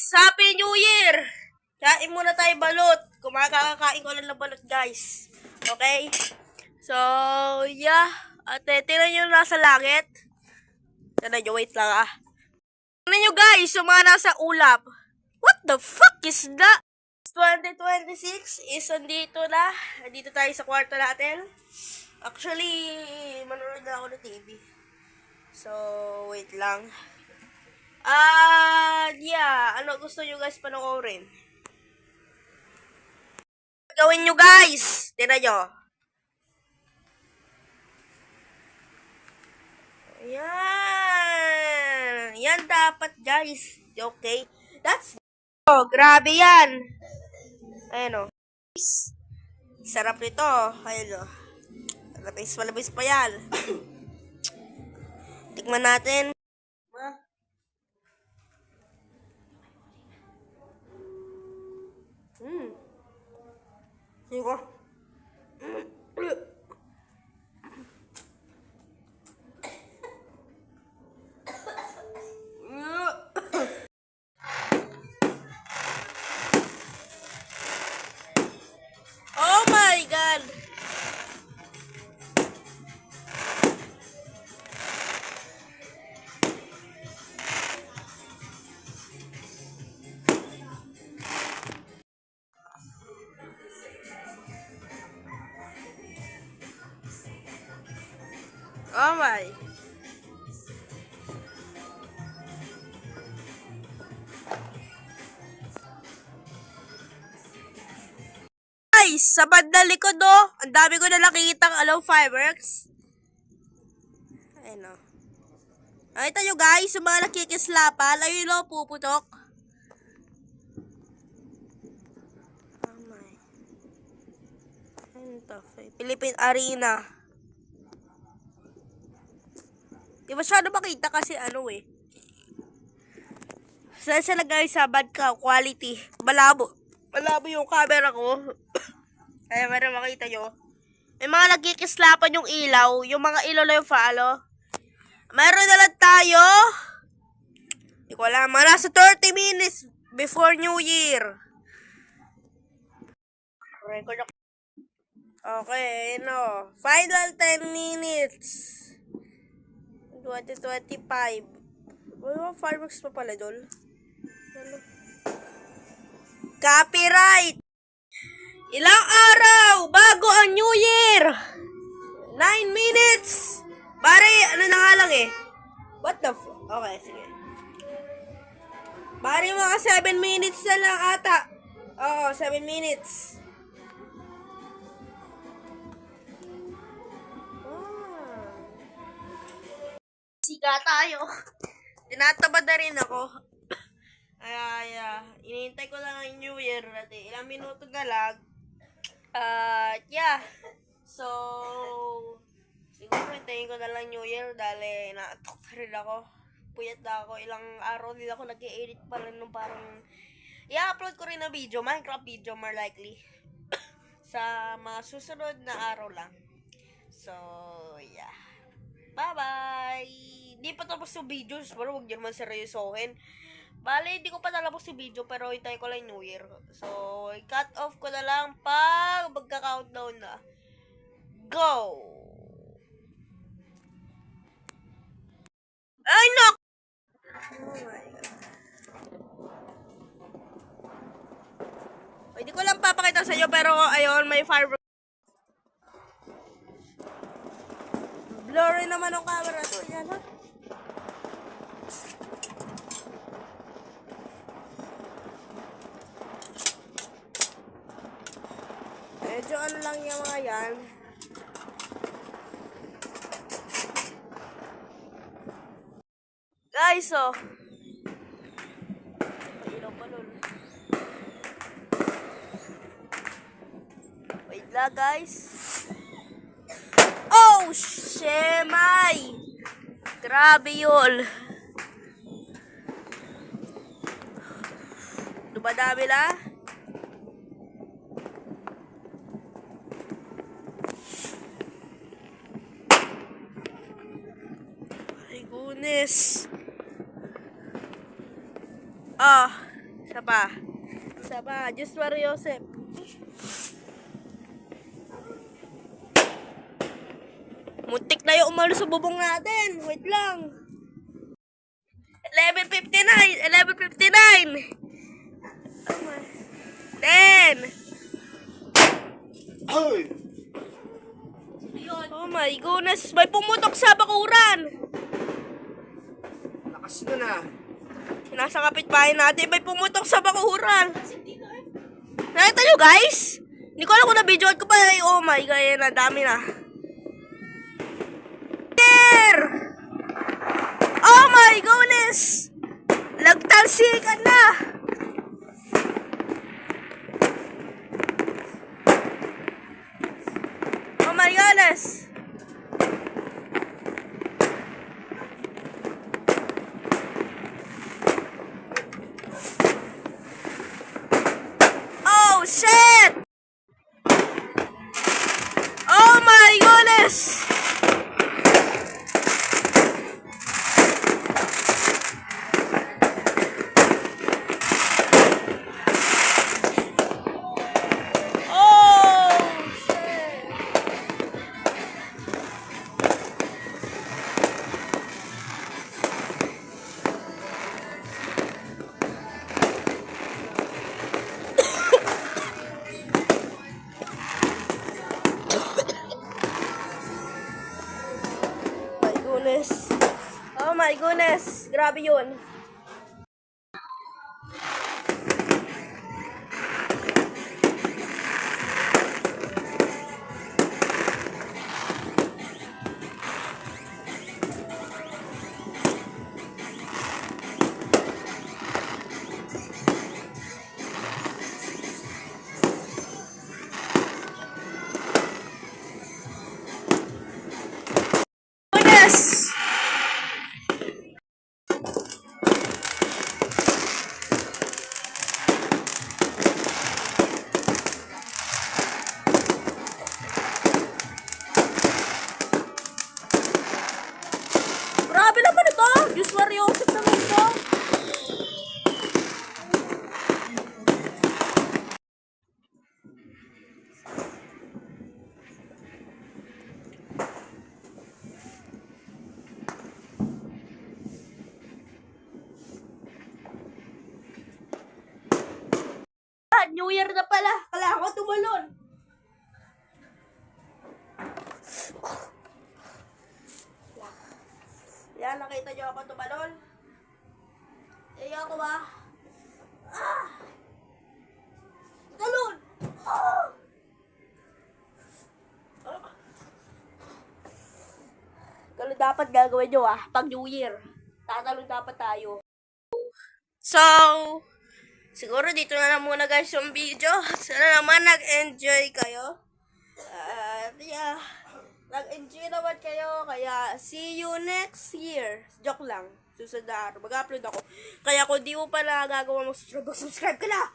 Happy New Year! Kain muna tayo balot. Kumakakain ko lang ng balot, guys. Okay? So, yeah. At tingnan nyo nasa langit. Tingnan nyo, wait lang ah. Tingnan nyo guys, yung mga nasa ulap. What the fuck is that? 2026 is andito na. Andito tayo sa kwarto natin. Actually, manonood na ako ng TV. So, wait lang. Yeah. Ano gusto nyo guys panoorin? Gawin nyo guys! Tignan nyo. Yan. Yan dapat guys. Okay? That's... Oh, grabe yan. Ayan o. Sarap nito. Ayan o. Malabis pa yan. Tikman natin. Sige. Oh my God! Oh my. Guys, sa bandang likod ang dami ko na nakikitang fireworks. Ayun o. Nakita nyo guys, yung mga nakikislapan, ayun o, puputok. Oh my. Ayun to, Philippine Arena. Di masyado makita kasi Saan siya guys sa bad quality. Malabo yung camera ko. Kaya meron makita nyo. May mga nagkikislapan yung ilaw. Yung mga ilaw na yung follow. Meron na lang tayo. Hindi ko alam. Mga nasa 30 minutes before New Year. Okay, no. Final 10 minutes. 2025. May mga fireworks pa pala doon. Copyright! Ilang araw bago ang New Year? 9 minutes! Pare, ano na nga lang What the Okay, sige. Pare, mga 7 minutes na lang ata. Oo, 7 minutes. Sika tayo. Tinatabad na rin ako. Inihintay ko lang ang New Year natin. Ilang minuto na lang. Yeah. So, siguro hintayin ko na lang New Year dahil naatok na rin ako. Puyat na ako. Ilang araw din ako nag-i-edit pa rin nung parang i-upload ko rin na video. Minecraft video more likely. Sa mga susunod na araw lang. So, yeah. Bye-bye! Di pa tapos yung video. Pero huwag nyo naman seryosohin. Bale, hindi ko pa talapos si video pero hintay ko lang New Year. So, cut off ko na lang pag magka-countdown na. Go! Ay, no! Oh my God. Hindi ko lang papakita sa inyo pero ayun, may fireworks. Blurry naman ang camera to. Yan ha. Medyo ano lang yung mga yan. Guys, Pailaw pa nun. Wait lang, guys. Oh, shemay! Grabe yun. Dumadami na. My goodness. Isa pa. Isa pa. Diyos Mario Joseph. Muntik na yung umalo sa bubong natin. Wait lang. 11:59. 11:59. 10. Ay! Oh my goodness. May pumutok sa bakuran. Lakas na na. Nasa kapitbahay natin. May pumutok sa bakuran. Nakita nyo guys? Hindi ko alam kung na-videoan ko pa. Oh my god. Yan na. Dami na. There! Oh my goodness! Nagtalsikan na! Oh my goodness! Oh shit! Oh my goodness! Oh my goodness. Grabe yun. Goodness! Grabe naman ito! Diyos Mario Joseph naman ito! New Year na pala! Kailangan ko tumalon! Yan, nakita niyo ako tumalon? Iya ako ba? Ah! Talon! Ah! Ganun dapat gagawin nyo pag New Year. Tatalon dapat tayo. So, siguro dito na lang muna guys yung video. Sana naman nag-enjoy kayo. Yeah, nag-enjoy naman kayo. Kaya, see you next year. Joke lang. Susunod na araw. Mag-upload ako. Kaya kung di mo pa nagagawa, mag-subscribe ka na.